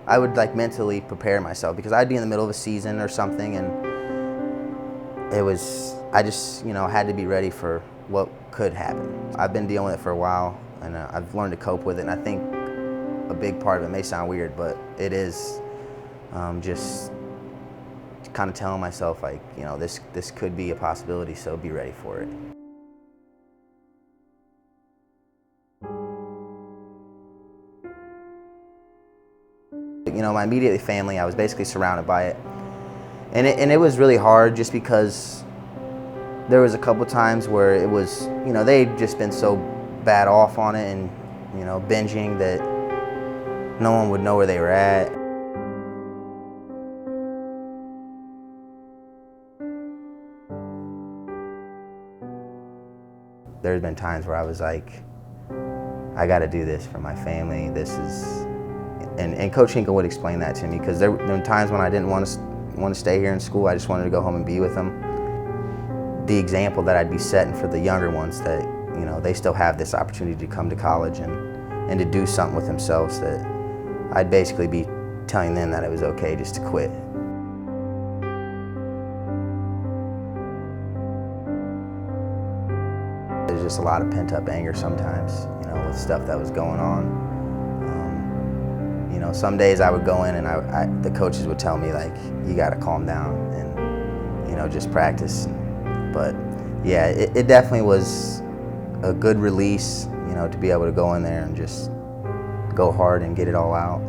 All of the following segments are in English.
I would like mentally prepare myself because I'd be in the middle of a season or something, and I just, had to be ready for what could happen. I've been dealing with it for a while, and I've learned to cope with it, and I think a big part of it may sound weird, but it is just kind of telling myself, like, this could be a possibility, so be ready for it. My immediate family, I was basically surrounded by it. And it was really hard just because there was a couple times where it was, they'd just been so bad off on it and, binging that no one would know where they were at. There's been times where I was like, I got to do this for my family. And Coach Hinkle would explain that to me, because there were times when I didn't want to stay here in school. I just wanted to go home and be with them. The example that I'd be setting for the younger ones, that they still have this opportunity to come to college and to do something with themselves, that I'd basically be telling them that it was okay just to quit. There's just a lot of pent-up anger sometimes, with stuff that was going on. Some days I would go in and the coaches would tell me, like, you got to calm down and, just practice. But yeah, it definitely was a good release, to be able to go in there and just go hard and get it all out.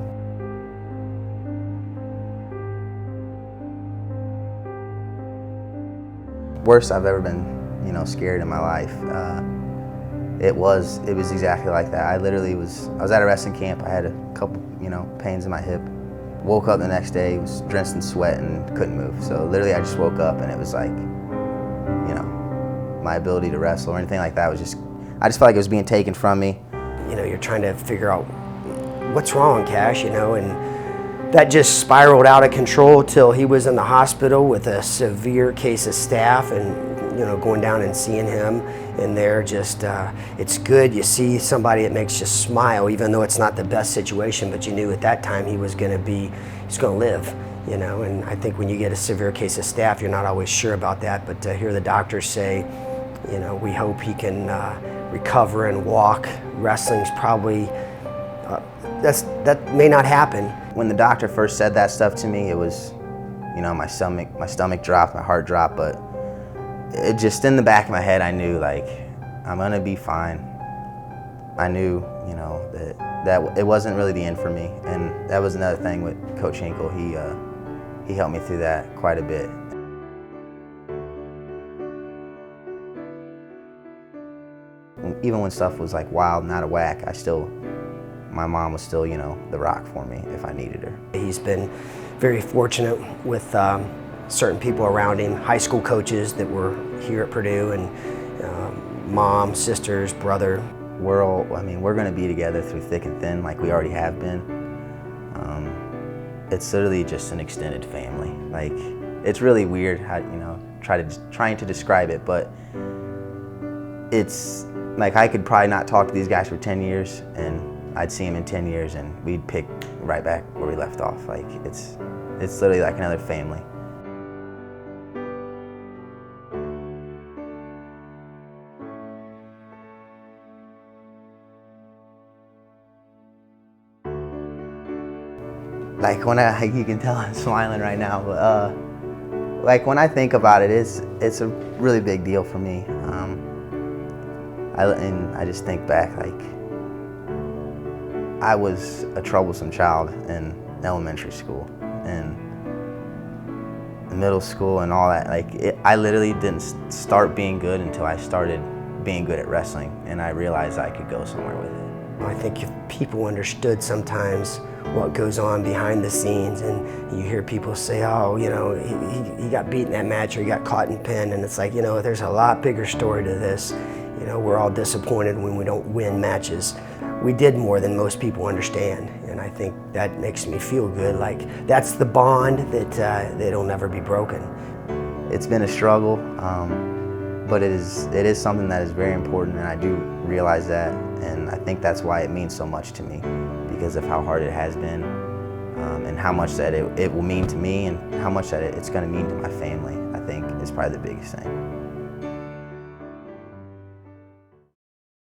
Worst I've ever been, scared in my life. It was exactly like that. I was at a wrestling camp. I had a couple, pains in my hip. Woke up the next day, was drenched in sweat and couldn't move. So literally I just woke up and it was like, my ability to wrestle or anything like that I just felt like it was being taken from me. You're trying to figure out what's wrong, Cash, and that just spiraled out of control till he was in the hospital with a severe case of staph, and going down and seeing him in there, just it's good. You see somebody that makes you smile, even though it's not the best situation, but you knew at that time he's going to live, and I think when you get a severe case of staph, you're not always sure about that, but to hear the doctors say, we hope he can recover and walk. Wrestling's probably, that may not happen. When the doctor first said that stuff to me, it was, my stomach dropped, my heart dropped, but it just, in the back of my head, I knew, like, I'm gonna be fine. I knew, that it wasn't really the end for me, and that was another thing with Coach Hinkle. He helped me through that quite a bit. Even when stuff was like wild and out of whack, my mom was still, the rock for me if I needed her. He's been very fortunate with certain people around him, high school coaches that were here at Purdue, and mom, sisters, brother. We're going to be together through thick and thin, like we already have been. It's literally just an extended family. Like, it's really weird how, trying to describe it, but it's like I could probably not talk to these guys for 10 years, and I'd see them in 10 years, and we'd pick right back where we left off. Like, it's literally like another family. Like, you can tell I'm smiling right now, but like when I think about it, it's a really big deal for me. I just think back, like, I was a troublesome child in elementary school and middle school and all that. Like, I literally didn't start being good until I started being good at wrestling, and I realized I could go somewhere with it. I think if people understood sometimes what goes on behind the scenes, and you hear people say, oh, he got beat in that match, or he got caught in pin, and it's like, there's a lot bigger story to this. We're all disappointed when we don't win matches. We did more than most people understand, and I think that makes me feel good. Like, that's the bond that it'll never be broken. It's been a struggle, but it is something that is very important, and I do realize that, and I think that's why it means so much to me, because of how hard it has been. how much that it will mean to me and how much that it's going to mean to my family, I think is probably the biggest thing.